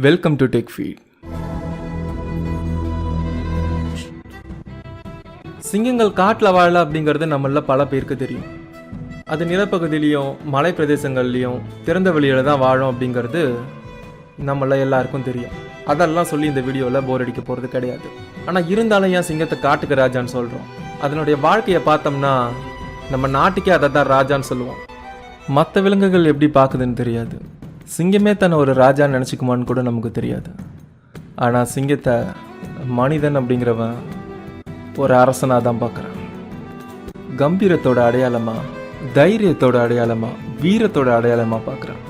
Welcome to tech feet. சிங்கங்கள் காட்டில் வாழ அப்படிங்கிறது நம்மள பல பேருக்கு தெரியும். அது நிலப்பகுதியிலையும் மலை பிரதேசங்கள்லையும் திறந்த வெளியில தான் வாழும் அப்படிங்கிறது நம்மள எல்லாருக்கும் தெரியும். அதெல்லாம் சொல்லி இந்த வீடியோவில் போர் அடிக்க போகிறது கிடையாது. ஆனால் இருந்தாலும் ஏன் சிங்கத்தை காட்டுக்கு ராஜான்னு சொல்கிறோம்? அதனுடைய வாழ்க்கையை பார்த்தோம்னா நம்ம நாட்டுக்கே அதை தான் ராஜான்னு சொல்லுவோம். மற்ற விலங்குகள் எப்படி பார்க்குதுன்னு தெரியாது. சிங்கமே தன்னை ஒரு ராஜான்னு நினச்சிக்குமான்னு கூட நமக்கு தெரியாது. ஆனால் சிங்கத்தை மனிதன் அப்படிங்கிறவன் ஒரு அரசனாக தான் பார்க்குறான். கம்பீரத்தோட அடையாளமாக, தைரியத்தோட அடையாளமாக, வீரத்தோட அடையாளமாக பார்க்குறான்.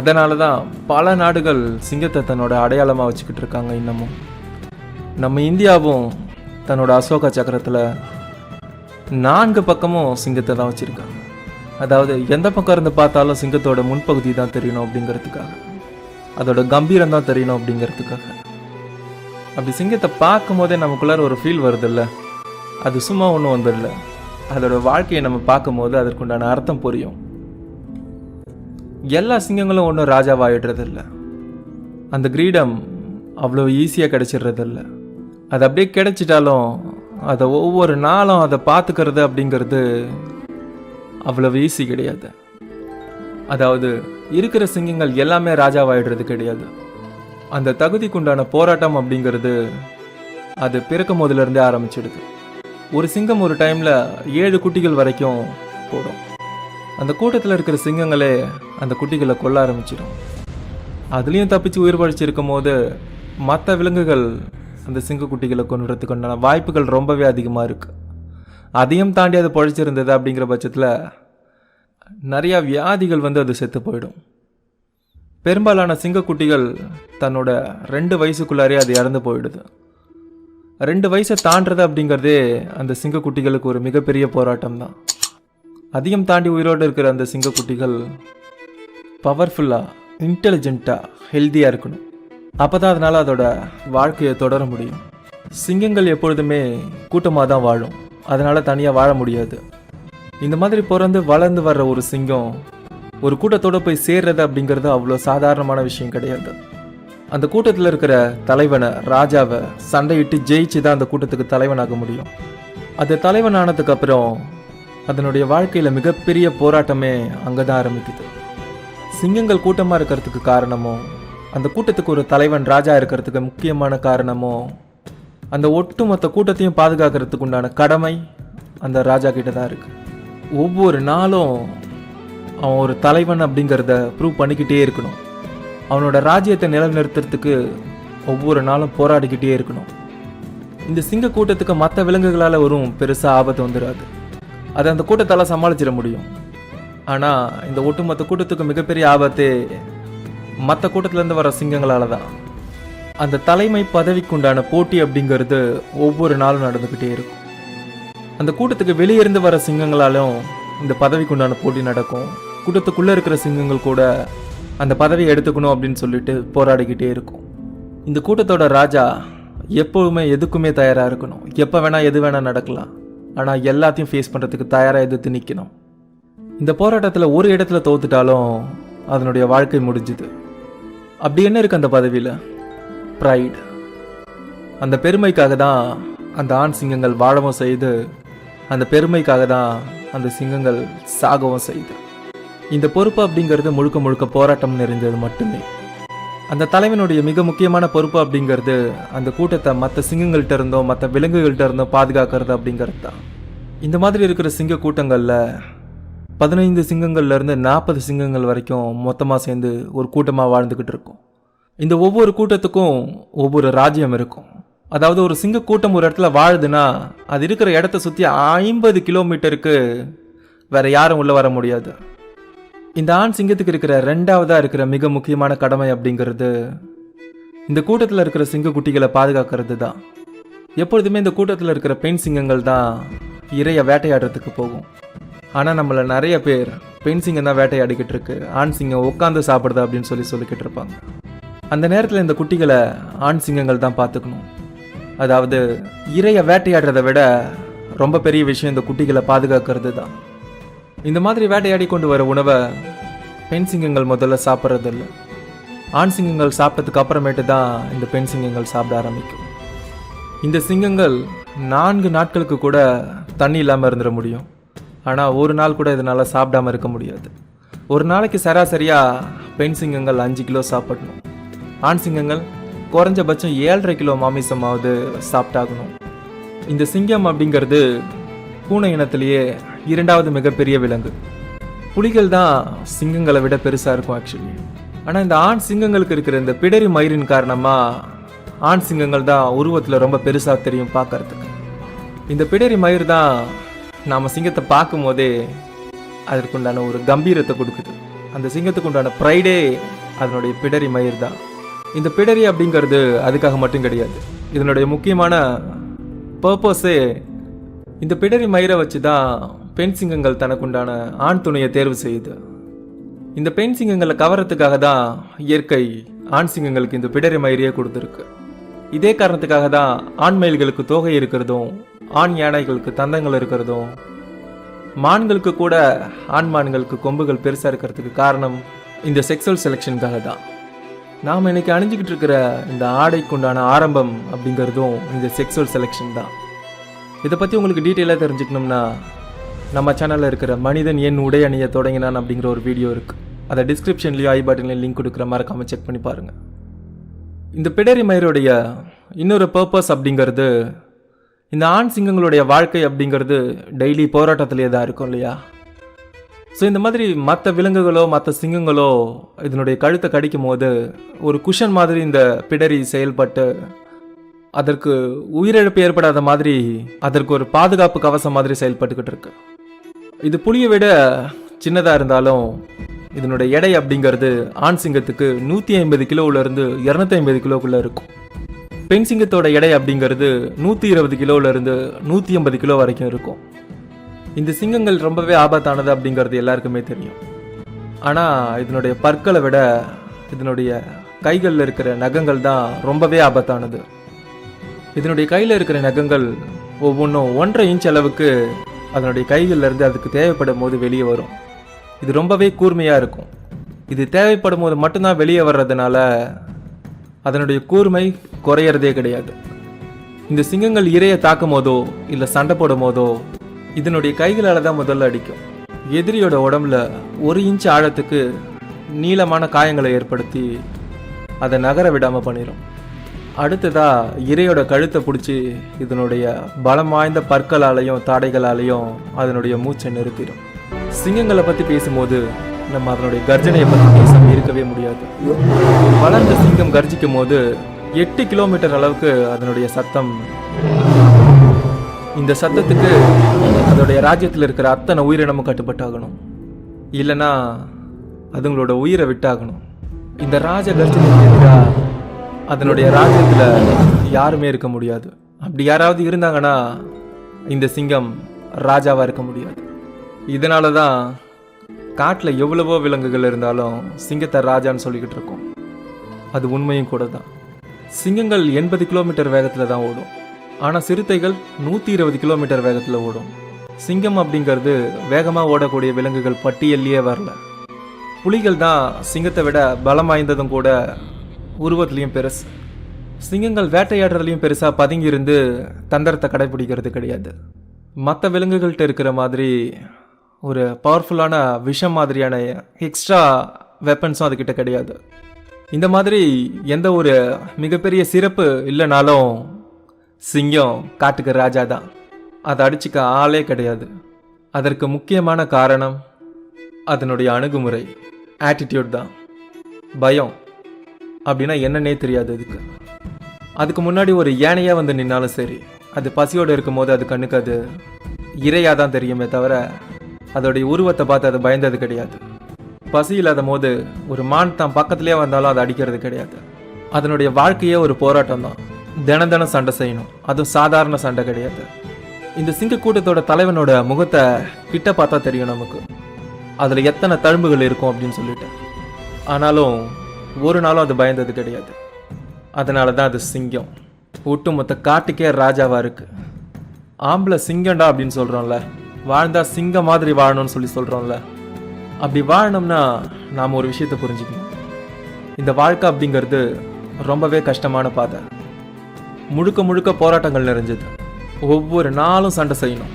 அதனால தான் பல நாடுகள் சிங்கத்தை தன்னோட அடையாளமாக வச்சுக்கிட்டு இருக்காங்க. இன்னமும் நம்ம இந்தியாவும் தன்னோட அசோகா சக்கரத்தில் 4 பக்கமும் சிங்கத்தை தான் வச்சுருக்காங்க. அதாவது எந்த பக்கம் இருந்து பார்த்தாலும் சிங்கத்தோட முன்பகுதி தான் தெரியணும் அப்படிங்கிறதுக்காக, அதோட கம்பீரம் தான் தெரியணும் அப்படிங்கிறதுக்காக. அப்படி சிங்கத்தை பார்க்கும் போதே நமக்குள்ளார ஒரு ஃபீல் வருது இல்லை? அது சும்மா ஒன்றும் வந்துடல. அதோட வாழ்க்கையை நம்ம பார்க்கும் போது அதற்குண்டான அர்த்தம் புரியும். எல்லா சிங்கங்களும் ஒன்றும் ராஜாவாயிடுறதில்ல. அந்த கிரீடம் அவ்வளோ ஈஸியாக கிடைச்சிடுறதில்ல. அது அப்படியே கிடைச்சிட்டாலும் அதை ஒவ்வொரு நாளும் அதை பார்த்துக்கிறது அப்படிங்கிறது அவ்வளவு ஈஸி கிடையாது. அதாவது இருக்கிற சிங்கங்கள் எல்லாமே ராஜாவாயிடுறது கிடையாது. அந்த தகுதிக்குண்டான போராட்டம் அப்படிங்கிறது அது பிறக்கும் போதிலிருந்தே ஆரம்பிச்சிடுது. ஒரு சிங்கம் ஒரு டைமில் 7 குட்டிகள் வரைக்கும் போடும். அந்த கூட்டத்தில் இருக்கிற சிங்கங்களே அந்த குட்டிகளை கொல்ல ஆரம்பிச்சிடும். அதுலேயும் தப்பிச்சு உயிர் பழிச்சிருக்கும் போது மற்ற விலங்குகள் அந்த சிங்க குட்டிகளை கொண்டுறதுக்குண்டான வாய்ப்புகள் ரொம்பவே அதிகமாக இருக்குது. அதையும் தாண்டி அது பழிச்சிருந்தது அப்படிங்கிற பட்சத்தில் நிறையா வியாதிகள் அது செத்து போயிடும். பெரும்பாலான சிங்கக்குட்டிகள் தன்னோட 2 வயசுக்குள்ளாரே அது இறந்து போயிடுது. 2 வயசை தாண்டது அப்படிங்கிறதே அந்த சிங்கக்குட்டிகளுக்கு ஒரு மிகப்பெரிய போராட்டம் தான். அதையும் தாண்டி உயிரோடு இருக்கிற அந்த சிங்கக்குட்டிகள் பவர்ஃபுல்லாக, இன்டெலிஜென்ட்டாக, ஹெல்த்தியாக இருக்கணும். அப்போ தான் அதனால் அதோட வாழ்க்கையை தொடர முடியும். சிங்கங்கள் எப்பொழுதுமே கூட்டமாக தான் வாழும். அதனால் தனியாக வாழ முடியாது. இந்த மாதிரி பிறந்து வளர்ந்து வர்ற ஒரு சிங்கம் ஒரு கூட்டத்தோடு போய் சேர்றது அப்படிங்கிறது அவ்வளோ சாதாரணமான விஷயம் கிடையாது. அந்த கூட்டத்தில் இருக்கிற தலைவனை, ராஜாவை சண்டையிட்டு ஜெயிச்சு தான் அந்த கூட்டத்துக்கு தலைவனாக முடியும். அது தலைவனானதுக்கு அப்புறம் அதனுடைய வாழ்க்கையில் மிகப்பெரிய போராட்டமே அங்கே தான் ஆரம்பிக்குது. சிங்கங்கள் கூட்டமாக இருக்கிறதுக்கு காரணமோ, அந்த கூட்டத்துக்கு ஒரு தலைவன் ராஜா இருக்கிறதுக்கு முக்கியமான காரணமோ, அந்த ஒட்டுமொத்த கூட்டத்தையும் பாதுகாக்கிறதுக்கு உண்டான கடமை அந்த ராஜா கிட்ட தான் இருக்கு. ஒவ்வொரு நாளும் அவன் ஒரு தலைவன் அப்படிங்கிறத ப்ரூவ் பண்ணிக்கிட்டே இருக்கணும். அவனோட ராஜ்யத்தை நிலைநிறுத்துறதுக்கு ஒவ்வொரு நாளும் போராடிக்கிட்டே இருக்கணும். இந்த சிங்க கூட்டத்துக்கு மற்ற விலங்குகளால் வரும் பெருசாக ஆபத்து வந்துடாது. அதை அந்த கூட்டத்தால் சமாளிச்சிட முடியும். ஆனால் இந்த ஒட்டுமொத்த கூட்டத்துக்கு மிகப்பெரிய ஆபத்தே மற்ற கூட்டத்திலேருந்து வர சிங்கங்களால் தான். அந்த தலைமை பதவிக்குண்டான போட்டி அப்படிங்கிறது ஒவ்வொரு நாளும் நடந்துக்கிட்டே இருக்கும். அந்த கூட்டத்துக்கு வெளியிருந்து வர சிங்கங்களாலும் இந்த பதவிக்குண்டான போட்டி நடக்கும். கூட்டத்துக்குள்ளே இருக்கிற சிங்கங்கள் கூட அந்த பதவியை எடுத்துக்கணும் அப்படின்னு சொல்லிட்டு போராடிக்கிட்டே இருக்கும். இந்த கூட்டத்தோட ராஜா எப்போவுமே எதுக்குமே தயாராக இருக்கணும். எப்போ வேணால் எது வேணால் நடக்கலாம். ஆனால் எல்லாத்தையும் ஃபேஸ் பண்ணுறதுக்கு தயாராக எதிர்த்து நிற்கணும். இந்த போராட்டத்தில் ஒரு இடத்துல தோத்துட்டாலும் அதனுடைய வாழ்க்கை முடிஞ்சுது. அப்படி என்ன இருக்குது அந்த பதவியில்? ப்ரைட். அந்த பெருமைக்காக தான் அந்த ஆண் சிங்கங்கள் வாழவும் செய்து, அந்த பெருமைக்காக தான் அந்த சிங்கங்கள் சாகவும் செய்து. இந்த பொறுப்பு அப்படிங்கிறது முழுக்க முழுக்க போராட்டம் நிறைந்தது மட்டுமே. அந்த தலைவனுடைய மிக முக்கியமான பொறுப்பு அப்படிங்கிறது அந்த கூட்டத்தை மற்ற சிங்கங்கள்கிட்ட இருந்தோ மற்ற விலங்குகள்கிட்ட இருந்தோ பாதுகாக்கிறது அப்படிங்கிறது தான். இந்த மாதிரி இருக்கிற சிங்க கூட்டங்களில் 15 சிங்கங்கள்லேருந்து 40 சிங்கங்கள் வரைக்கும் மொத்தமாக சேர்ந்து ஒரு கூட்டமாக வாழ்ந்துக்கிட்டு இருக்கும். இந்த ஒவ்வொரு கூட்டத்துக்கும் ஒவ்வொரு ராஜ்யம் இருக்கும். அதாவது ஒரு சிங்க கூட்டம் ஒரு இடத்துல வாழுதுன்னா அது இருக்கிற இடத்த சுற்றி 50 கிலோமீட்டருக்கு வேற யாரும் உள்ளே வர முடியாது. இந்த ஆண் சிங்கத்துக்கு இருக்கிற 2ஆவதாக இருக்கிற மிக முக்கியமான கடமை அப்படிங்கிறது இந்த கூட்டத்தில் இருக்கிற சிங்க குட்டிகளை பாதுகாக்கிறது தான். எப்பொழுதுமே இந்த கூட்டத்தில் இருக்கிற பெண் சிங்கங்கள் தான் இறைய வேட்டையாடுறதுக்கு போகும். ஆனால் நம்மள நிறைய பேர் பெண் சிங்கம் தான் வேட்டையாடிக்கிட்டு இருக்கு, ஆண் சிங்கம் உட்காந்து சாப்பிடுது அப்படின்னு சொல்லிக்கிட்டு இருப்பாங்க. அந்த நேரத்தில் இந்த குட்டிகளை ஆண் சிங்கங்கள் தான் பார்த்துக்கணும். அதாவது இறைய வேட்டையாடுறதை விட ரொம்ப பெரிய விஷயம் இந்த குட்டிகளை பாதுகாக்கிறது தான். இந்த மாதிரி வேட்டையாடி கொண்டு வர உணவை பெண் சிங்கங்கள் முதல்ல சாப்பிட்றதில்ல. ஆண் சிங்கங்கள் சாப்பிட்டதுக்கு அப்புறமேட்டு தான் இந்த பெண் சிங்கங்கள் சாப்பிட ஆரம்பிக்கும். இந்த சிங்கங்கள் 4 நாட்களுக்கு கூட தண்ணி இல்லாமல் இருந்துட முடியும். ஆனால் ஒரு நாள் கூட இதனால் சாப்பிடாமல் இருக்க முடியாது. ஒரு நாளைக்கு சராசரியாக பெண் சிங்கங்கள் 5 கிலோ சாப்பிடணும். ஆண் சிங்கங்கள் குறைஞ்சபட்சம் 7.5 கிலோ மாமிசமாவது சாப்பிட்டாகணும். இந்த சிங்கம் அப்படிங்கிறது பூனை இனத்திலேயே 2வது மிகப்பெரிய விலங்கு. புலிகள் தான் சிங்கங்களை விட பெருசாக இருக்கும் ஆக்சுவலி. ஆனால் இந்த ஆண் சிங்கங்களுக்கு இருக்கிற இந்த பிடரி மயிரின் காரணமாக ஆண் சிங்கங்கள் தான் உருவத்தில் ரொம்ப பெருசாக தெரியும் பார்க்கறதுக்கு. இந்த பிடரி மயிர் தான் நாம் சிங்கத்தை பார்க்கும் போதே அதற்குண்டான ஒரு கம்பீரத்தை கொடுக்குது. அந்த சிங்கத்துக்கு உண்டான ப்ரைடே அதனுடைய பிடரி மயிர் தான். இந்த பிடரி அப்படிங்கிறது அதுக்காக மட்டும் கிடையாது. இதனுடைய முக்கியமான பர்பஸே இந்த பிடரி மயிரை வச்சு தான் பெண் சிங்கங்கள் தனக்குண்டான ஆண் துணையை தேர்வு செய்யுது. இந்த பெண் சிங்கங்களை கவரத்துக்காக தான் இயற்கை ஆண் சிங்கங்களுக்கு இந்த பிடரி மயிரையே கொடுத்துருக்கு. இதே காரணத்துக்காக தான் ஆண் மயில்களுக்கு தோகை இருக்கிறதும் ஆண் யானைகளுக்கு தந்தங்கள் இருக்கிறதும் மான்களுக்கு கூட ஆண் மான்களுக்கு கொம்புகள் பெருசாக இருக்கிறதுக்கு காரணம் இந்த செக்ஸுவல் செலெக்ஷனுக்காக தான். நாம் இன்னைக்கு அணிஞ்சிக்கிட்டு இருக்கிற இந்த ஆடைக்குண்டான ஆரம்பம் அப்படிங்கிறதும் இந்த செக்ஸுவல் செலெக்ஷன் தான். இதை பற்றி உங்களுக்கு டீட்டெயிலாக தெரிஞ்சுக்கணும்னா நம்ம சேனலில் இருக்கிற மனிதன் ஏன் உடை அணிய தொடங்கினான் அப்படிங்கிற ஒரு வீடியோ இருக்குது. அதை டிஸ்கிரிப்ஷன்லேயும் ஐ பட்டன்லேயும் லிங்க் கொடுக்குற மறக்காமல் செக் பண்ணி பாருங்கள். இந்த பிடரி மயிரோடைய இன்னொரு பர்பஸ் அப்படிங்கிறது இந்த ஆண் சிங்கங்களுடைய வாழ்க்கை அப்படிங்கிறது டெய்லி போராட்டத்திலே தான் இருக்கும் இல்லையா? ஸோ இந்த மாதிரி மற்ற விலங்குகளோ மற்ற சிங்கங்களோ இதனுடைய கழுத்தை கடிக்கும் போது ஒரு குஷன் மாதிரி இந்த பிடரி செயல்பட்டு அதற்கு உயிரிழப்பு ஏற்படாத மாதிரி அதற்கு ஒரு பாதுகாப்பு கவசம் மாதிரி செயல்பட்டுக்கிட்டு இருக்கு. இது புலியை விட சின்னதாக இருந்தாலும் இதனுடைய எடை அப்படிங்கிறது ஆண் சிங்கத்துக்கு 150 கிலோவிலேருந்து 250 கிலோக்குள்ளே இருக்கும். பெண் சிங்கத்தோட எடை அப்படிங்கிறது 120 கிலோவிலேருந்து 150 கிலோ வரைக்கும் இருக்கும். இந்த சிங்கங்கள் ரொம்பவே ஆபத்தானது அப்படிங்கிறது எல்லாருக்குமே தெரியும். ஆனால் இதனுடைய பற்களை விட இதனுடைய கைகளில் இருக்கிற நகங்கள் தான் ரொம்பவே ஆபத்தானது. இதனுடைய கையில் இருக்கிற நகங்கள் ஒவ்வொன்றும் 1.5 இன்ச் அளவுக்கு அதனுடைய கைகளிலிருந்து அதுக்கு தேவைப்படும் போது வெளியே வரும். இது ரொம்பவே கூர்மையாக இருக்கும். இது தேவைப்படும் போது மட்டும்தான் வெளியே வர்றதுனால அதனுடைய கூர்மை குறையிறதே கிடையாது. இந்த சிங்கங்கள் இரையை தாக்கும் போதோ இல்லை சண்டை போடும் போதோ இதனுடைய கைகளால் தான் முதல்ல அடிக்கும். எதிரியோட உடம்புல 1 இன்ச் ஆழத்துக்கு நீளமான காயங்களை ஏற்படுத்தி அதை நகர விடாமல் பண்ணிடும். அடுத்ததா இரையோட கழுத்தை பிடிச்சி இதனுடைய பலம் வாய்ந்த பற்களாலையும் தாடைகளாலையும் அதனுடைய மூச்சை நிறுத்திடும். சிங்கங்களை பற்றி பேசும்போது நம்ம அதனுடைய கர்ஜனையை பற்றி பேசாமல் இருக்கவே முடியாது. வளர்ந்த சிங்கம் கர்ஜிக்கும் போது 8 கிலோமீட்டர் அளவுக்கு அதனுடைய சத்தம். இந்த சத்தத்துக்கு அதோடைய ராஜ்யத்தில் இருக்கிற அத்தனை உயிரினமும் கட்டுப்பட்டாகணும், இல்லைன்னா அதுங்களோட உயிரை விட்டாகணும். இந்த ராஜ கர்ஜனைக்கு எதிராக அதனுடைய ராஜ்யத்தில் யாருமே இருக்க முடியாது. அப்படி யாராவது இருந்தாங்கன்னா இந்த சிங்கம் ராஜாவாக இருக்க முடியாது. இதனால தான் காட்டில் எவ்வளவோ விலங்குகள் இருந்தாலும் சிங்கத்தை ராஜான்னு சொல்லிக்கிட்டு இருக்கோம். அது உண்மையும் கூட தான். சிங்கங்கள் 80 கிலோமீட்டர் வேகத்தில் தான் ஓடும். ஆனால் சிறுத்தைகள் 120 கிலோமீட்டர் வேகத்தில் ஓடும். சிங்கம் அப்படிங்கிறது வேகமாக ஓடக்கூடிய விலங்குகள் பட்டியல்லையே வரல. புலிகள் தான் சிங்கத்தை விட பலம் வாய்ந்ததும் கூட, உருவத்துலேயும் பெருசு. சிங்கங்கள் வேட்டையாடுறதுலையும் பெருசாக பதுங்கி இருந்து தந்திரத்தை கடைபிடிக்கிறது கிடையாது. மற்ற விலங்குகள்கிட்ட இருக்கிற மாதிரி ஒரு பவர்ஃபுல்லான விஷம் மாதிரியான எக்ஸ்ட்ரா வெப்பன்ஸும் அதுக்கிட்ட கிடையாது. இந்த மாதிரி எந்த ஒரு மிகப்பெரிய சிறப்பு இல்லைனாலும் சிங்கம் காட்டுக்கு ராஜா தான். அதை அடிச்சுக்க ஆளே கிடையாது. அதற்கு முக்கியமான காரணம் அதனுடைய அணுகுமுறை, ஆட்டிடியூட் தான். பயம் அப்படின்னா என்னன்னே தெரியாது அதுக்கு. அதுக்கு முன்னாடி ஒரு யானையாக வந்து நின்னாலும் சரி, அது பசியோடு இருக்கும் போது அது கண்ணுக்கு அது இரையாக தான் தெரியுமே தவிர அதோடைய உருவத்தை பார்த்து அது பயந்தது கிடையாது. பசி இல்லாத போது ஒரு மான் தான் பக்கத்துலேயே வந்தாலும் அதை அடிக்கிறது கிடையாது. அதனுடைய வாழ்க்கையே ஒரு போராட்டம் தான். தினம் சண்டை செய்யணும். அதுவும் சாதாரண சண்டை கிடையாது. இந்த சிங்க கூட்டத்தோட தலைவனோட முகத்தை கிட்ட பார்த்தா தெரியும் நமக்கு அதில் எத்தனை தழும்புகள் இருக்கும் அப்படின்னு சொல்லிட்டு. ஆனாலும் ஒரு நாளும் அது பயந்தது கிடையாது. அதனால தான் அது சிங்கம். ஒட்டுமொத்த காட்டுக்கே ராஜாவாக இருக்குது. ஆம்பளை சிங்கம்டா அப்படின்னு சொல்கிறோம்ல, வாழ்ந்தா சிங்கம் மாதிரி வாழணும்னு சொல்லி சொல்கிறோம்ல. அப்படி வாழணும்னா நாம் ஒரு விஷயத்தை புரிஞ்சுக்கணும். இந்த வாழ்க்கை அப்படிங்கிறது ரொம்பவே கஷ்டமான பாதை. முழுக்க முழுக்க போராட்டங்கள் நிறைஞ்சது. ஒவ்வொரு நாளும் சண்டை செய்யணும்.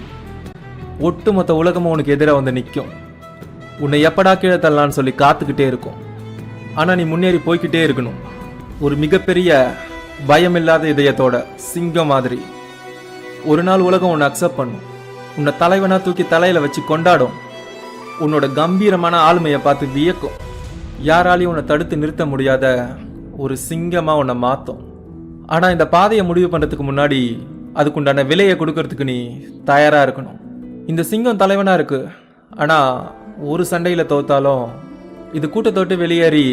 ஒட்டுமொத்த உலகமும் உனக்கு எதிராக வந்து நிற்கும். உன்னை எப்படா கீழே தள்ளலான்னு சொல்லி காத்துக்கிட்டே இருக்கும். ஆனால் நீ முன்னேறி போய்கிட்டே இருக்கணும். ஒரு மிகப்பெரிய பயமில்லாத இதயத்தோட சிங்கம் மாதிரி. ஒரு நாள் உலகம் உன்னை அக்செப்ட் பண்ணும். உன்னை தலைவனா தூக்கி தலையில வச்சு கொண்டாடும். உன்னோட கம்பீரமான ஆளுமையை பார்த்து வியக்கும். யாராலையும் உன்னை தடுத்து நிறுத்த முடியாத ஒரு சிங்கமா உன்னை மாற்றும். ஆனால் இந்த பாதையை முடிவு பண்ணுறதுக்கு முன்னாடி அதுக்குண்டான விலையை கொடுக்கறதுக்கு நீ தயாராக இருக்கணும். இந்த சிங்கம் தலைவனாக இருக்கு. ஆனால் ஒரு சண்டையில் தோத்தாலும் இது கூட்டத்தோட்டு வெளியேறி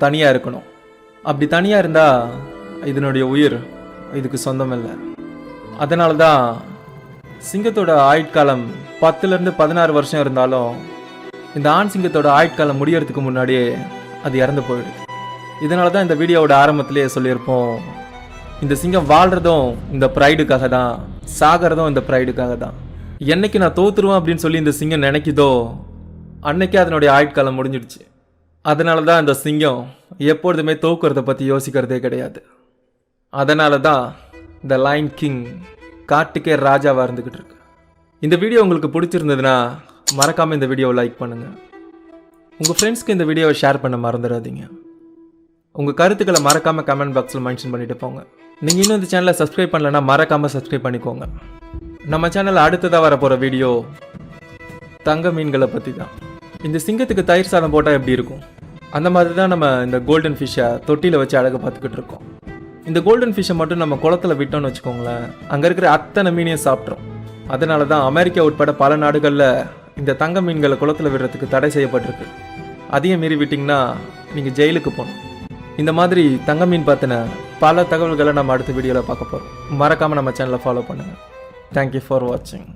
தனியாக இருக்கணும். அப்படி தனியாக இருந்தால் இதனுடைய உயிர் இதுக்கு சொந்தம் இல்லை. அதனால தான் சிங்கத்தோட ஆயுட்காலம் 10 to 16 வருஷம் இருந்தாலும் இந்த ஆண் சிங்கத்தோட ஆயுட்காலம் முடியறதுக்கு முன்னாடியே அது இறந்து போயிடுது. இதனால தான் இந்த வீடியோவோட ஆரம்பத்திலேயே சொல்லியிருப்போம், இந்த சிங்கம் வாழ்கிறதும் இந்த ப்ரைடுக்காக தான், சாகிறதும் இந்த ப்ரைடுக்காக தான். என்னைக்கு நான் தோத்துருவேன் அப்படின்னு சொல்லி இந்த சிங்கம் நினைக்குதோ அன்னைக்கே அதனுடைய ஆயுட்காலம் முடிஞ்சிடுச்சு. அதனால தான் இந்த சிங்கம் எப்பொழுதுமே தோக்குறத பற்றி யோசிக்கிறதே கிடையாது. அதனால தான் இந்த லைன் கிங் காட்டுக்கே ராஜாவாக இருந்துக்கிட்டு இருக்கு. இந்த வீடியோ உங்களுக்கு பிடிச்சிருந்ததுன்னா மறக்காமல் இந்த வீடியோவை லைக் பண்ணுங்கள். உங்கள் ஃப்ரெண்ட்ஸ்க்கு இந்த வீடியோவை ஷேர் பண்ண மறந்துடாதீங்க. உங்கள் கருத்துக்களை மறக்காமல் கமெண்ட் பாக்ஸில் மென்ஷன் பண்ணிட்டு போங்க. நீங்கள் இன்னும் இந்த சேனலை சப்ஸ்கிரைப் பண்ணலைன்னா மறக்காமல் சப்ஸ்கிரைப் பண்ணிக்கோங்க. நம்ம சேனலில் அடுத்ததாக வரப்போகிற வீடியோ தங்க மீன்களை பற்றி தான். இந்த சிங்கத்துக்கு தயிர் சாதம் போட்டால் எப்படி இருக்கும், அந்த மாதிரி தான் நம்ம இந்த கோல்டன் ஃபிஷ்ஷை தொட்டியில் வச்சு அழகாக பார்த்துக்கிட்டு இருக்கோம். இந்த கோல்டன் ஃபிஷ்ஷை மட்டும் நம்ம குளத்துல விட்டோம்னு வச்சுக்கோங்களேன், அங்கே இருக்கிற அத்தனை மீனையும் சாப்பிட்றோம். அதனால தான் அமெரிக்கா உட்பட பல நாடுகளில் இந்த தங்க மீன்களை குளத்துல விடுறதுக்கு தடை செய்யப்பட்டிருக்கு. அதையும் மீறி விட்டிங்கன்னா நீங்கள் ஜெயிலுக்கு போகணும். இந்த மாதிரி தங்க மீன் பார்த்தின பல தகவல்களை நம்ம அடுத்த வீடியோவில் பார்க்க போகிறோம். மறக்காமல் நம்ம சேனலை ஃபாலோ பண்ணுங்கள். தேங்க்யூ ஃபார் வாட்சிங்.